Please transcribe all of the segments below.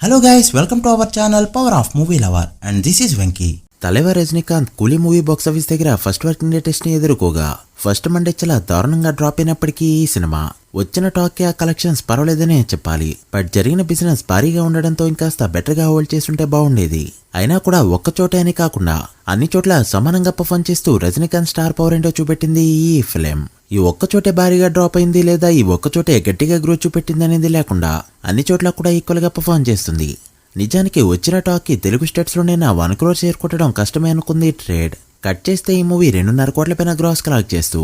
Hello guys, welcome to our channel Power of Movie Lover and this is Venki. తలైవా రజనీకాంత్ కూలీ movie box office దగ్గర first working day test ని ఎదుర్కోగా first Monday చాలా దారుణంగా drop అయినప్పటికీ ఈ cinema వచ్చిన talk ఆ కలెక్షన్స్ పర్వాలేదనే చెప్పాలి. బట్ జరిగిన బిజినెస్ భారీగా ఉండడంతో ఇంకాస్త బెటర్ గా హోల్డ్ చేస్తుంటే బాగుండేది. అయినా కూడా ఒక్క చోటే అని కాకుండా అన్ని చోట్ల సమానంగా పర్ఫార్మ్ చేస్తూ రజనీకాంత్ స్టార్ పవర్ ఏంటో చూపెట్టింది ఈ ఫిలిం. ఈ ఒక్కచోటే భారీగా డ్రాప్ అయింది లేదా ఈ ఒక్కచోటే గట్టిగా గ్రోత్ చూపెట్టింది అనేది లేకుండా అన్ని చోట్ల కూడా ఈక్వల్ గా పర్ఫార్మ్ చేస్తుంది. నిజానికి వచ్చిన టాక్ కి తెలుగు స్టేట్స్ లోనే 1 crore చేరుకోవడం కష్టమే అనుకుంది ట్రేడ్. కట్ చేస్తే ఈ మూవీ 2.5 కోట్ల పైన గ్రాస్ కలెక్ట్ చేస్తూ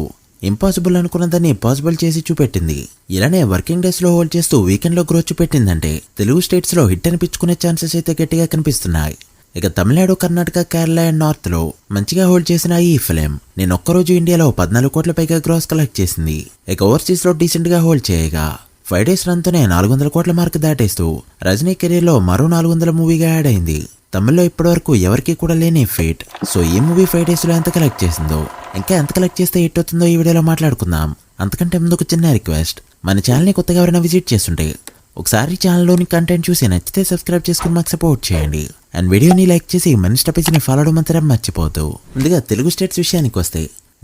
ఇంపాసిబుల్ అనుకున్నదాన్ని పాసిబుల్ చేసి చూపెట్టింది. ఇలానే వర్కింగ్ డేస్ లో హోల్డ్ చేస్తూ వీకెండ్ లో గ్రోత్ చూపెట్టిందంటే తెలుగు స్టేట్స్ లో హిట్ అనిపించుకునే ఛాన్సెస్ అయితే గట్టిగా కనిపిస్తున్నాయి. ఇక తమిళనాడు, కర్ణాటక, కేరళ అండ్ నార్త్ లో మంచిగా హోల్డ్ చేసిన ఈ ఫిలిం నేను ఒక్కరోజు ఇండియాలో 14 కోట్ల పైగా గ్రాస్ కలెక్ట్ చేసింది. ఇక ఓవర్సీస్ లో డీసెంట్ గా హోల్డ్ చేయగా 5 days రన్తోనే 400 కోట్ల మార్క్ దాటేస్తూ రజనీ కెరీర్ లో మరో 400 మూవీగా యాడ్ అయింది. తమిళ్లో ఇప్పటివరకు ఎవరికి కూడా లేని ఫీట్. సో ఈ మూవీ 5 days లో ఎంత కలెక్ట్ చేసిందో, ఇంకా ఎంత కలెక్ట్ చేస్తే హిట్ అవుతుందో ఈ వీడియోలో మాట్లాడుకుందాం. అంతకంటే ముందు ఒక చిన్న రిక్వెస్ట్, మన ఛానల్ ని కొత్తగా ఎవరైనా విజిట్ చేస్తుంటే ఒకసారి ఛానల్లోని కంటెంట్ చూసి నచ్చితే సబ్స్క్రైబ్ చేసుకుని మాకు సపోర్ట్ చేయండి. అండ్ వీడియోని లైక్ చేసి మన ఇన్స్టా పేజ్ ని ఫాలో అవడం మాత్రం మర్చిపోతూ. ముందుగా తెలుగు స్టేట్స్ విషయానికి వస్తే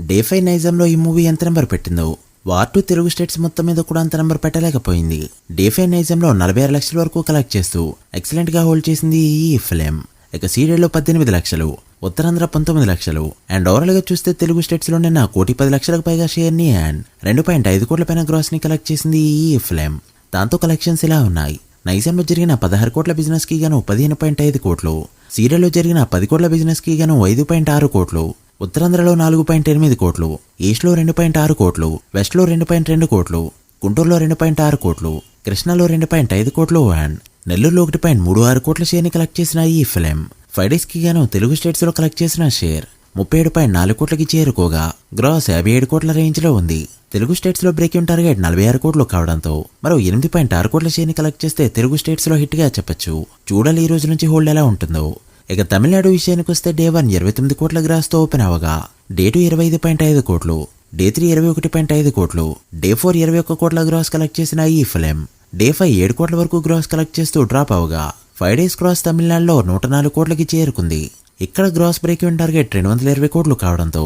డే 5 నైజాంలో ఈ మూవీ ఎంత నెంబర్ పెట్టిందో వార్ 2 తెలుగు స్టేట్స్ మొత్తం మీద కూడా అంత నెంబర్ పెట్టలేకపోయింది. డే 5 నైజాంలో 46 లక్షల వరకు కలెక్ట్ చేస్తూ ఎక్సలెంట్ గా హోల్డ్ చేసింది ఈ ఫిలిం. ఇక సీరియల్లో 18 లక్షలు, ఉత్తరాంధ్ర 19 లక్షలు అండ్ ఓవరాల్ గా చూస్తే తెలుగు స్టేట్స్ లో నిన్న 1,10 లక్షలకు పైగా షేర్ ని అండ్ 2.5 కోట్ల పైన గ్రాస్ ని కలెక్ట్ చేసింది ఈ ఫిలిం. దాంతో కలెక్షన్స్ ఇలా ఉన్నాయి. నైజాంలో జరిగిన 16 కోట్ల బిజినెస్ కి గాను 15.5 కోట్లు, సీరియల్లో జరిగిన 10 కోట్ల బిజినెస్ కి గాను 5.6 కోట్లు, ఉత్తరాంధ్రలో 4.8 కోట్లు, ఈస్ట్ లో 2.6 కోట్లు, వెస్ట్ లో 2.2 కోట్లు, గుంటూరులో 2.6 కోట్లు, కృష్ణాలో 2.5 కోట్లు అండ్ నెల్లూరులో 1.36 కోట్ల షేర్ ని కలెక్ట్ చేసిన ఈ ఫిలిం 5 days కి గాను తెలుగు స్టేట్స్ లో కలెక్ట్ చేసిన షేర్ 37.4 కోట్లకి చేరుకోగా గ్రాస్ 57 కోట్ల రేంజ్ లో ఉంది. తెలుగు స్టేట్స్ లో బ్రేక్ ఇన్ టార్గెట్ 46 కోట్లు కావడంతో మరో 8.6 కోట్ల షేర్ ని కలెక్ట్ చేస్తే తెలుగు స్టేట్స్ లో హిట్ గా చెప్పొచ్చు. చూడాలి ఈ రోజు నుంచి హోల్డ్ ఎలా ఉంటుందో. ఇక తమిళనాడు విషయానికి వస్తే డే 1 29 కోట్ల గ్రాస్ తో ఓపెన్ అవగా డే 2 25.5 కోట్లు, డే 3 21.5 కోట్లు, డే 4 21 కోట్ల గ్రాస్ కలెక్ట్ చేసిన ఈ ఫిలిం డే 5 7 కోట్ల వరకు గ్రాస్ కలెక్ట్ చేస్తూ డ్రాప్ అవగా 5 days గ్రాస్ తమిళనాడులో 104 కోట్లకి చేరుకుంది. ఇక్కడ గ్రాస్ బ్రేక్ ఈవెన్ టార్గెట్ 220 కోట్లు కావడంతో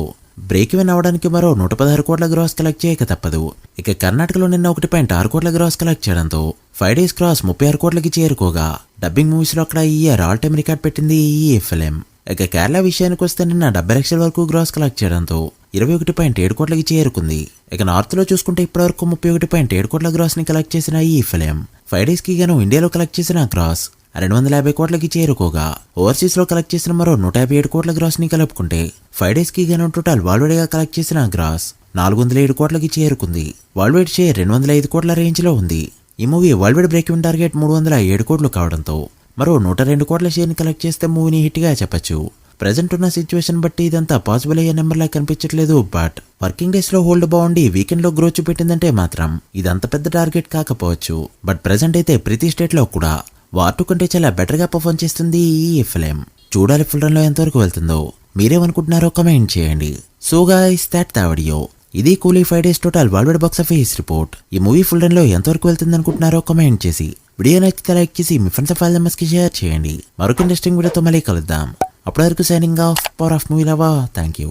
బ్రేక్ ఈవెన్ అవడానికి మరో 116 కోట్ల గ్రాస్ కలెక్ట్ చేయక తప్పదు. ఇక కర్ణాటకలో నిన్న 1.6 కోట్ల గ్రాస్ కలెక్ట్ చేయడంతో 5 days గ్రాస్ 36 కోట్లకి చేరుకోగా డబ్బింగ్ మూవీస్ లో అక్కడ ఈ ఇయర్ ఆల్ టైమ్ రికార్డ్ పెట్టింది ఈ ఫిలిం. ఇక కేరళ విషయానికి వస్తే నిన్న 70 లక్షల వరకు గ్రాస్ కలెక్ట్ చేయడంతో 21.7 కోట్లకి చేరుకుంది. ఇక నార్త్ లో చూసుకుంటే ఇప్పటివరకు 31.7 కోట్ల గ్రాస్ ని కలెక్ట్ చేసిన ఈ ఫిలిం 5 days కి గాను ఇండియాలో కలెక్ట్ చేసిన గ్రాస్ 250 కోట్లకి చేరుకోగా ఓవర్సీస్ లో కలెక్ట్ చేసిన మరో 157 కోట్ల గ్రాస్ ని కలుపుకుంటే 5 days కి గాను టోటల్ వరల్డ్ గా కలెక్ట్ చేసిన గ్రాస్ 407 కోట్లకి చేరుకుంది. వరల్డ్ వైడ్ షేర్ 205 కోట్ల రేంజ్ లో ఉంది. ఈ movie world wide break in target 307 కోట్లు కావడంతో మరో 102 కోట్ల షేర్ ని కలెక్ట్ చేస్తే మూవీని హిట్ గా చెప్పొచ్చు. ప్రెజెంట్ ఉన్న సిచ్యువేషన్ బట్టి ఇదంతా పాసిబుల్ అయ్యే నెంబర్ లా కనిపించట్లేదు. బట్ వర్కింగ్ డేస్ లో హోల్డ్ బాగుండి వీకెండ్ లో గ్రోత్ చూపెట్టిందంటే మాత్రం ఇదంత పెద్ద టార్గెట్ కాకపోవచ్చు. బట్ ప్రెజెంట్ అయితే ప్రతి స్టేట్ లో కూడా వార్ 2 కంటే చాలా బెటర్ గా పర్ఫార్మ్ చేస్తుంది ఈ ఫిలిం. చూడాలి ఫుల్ రన్ లో ఎంతవరకు వెళ్తుందో. మీరేమనుకుంటున్నారో కమెంట్ చేయండి. So guys that the video. ఇది కూలీ 5 days total world wide box office report. ఈ మూవీ ఫుల్ రన్ లో ఎంతవరకు వెళ్తుంది అనుకుంటున్నారో కమెంట్ చేసి వీడియో నచ్చితే లైక్ చేసి మీ ఫ్రెండ్స్ ఫైల్ మెంబర్స్ కి షేర్ చేయండి. మరొక ఇంట్రెస్టింగ్ వీడియోతో మళ్ళీ కలుద్దాం. అప్పటి వరకు signing off, power of movie lover. Thank you.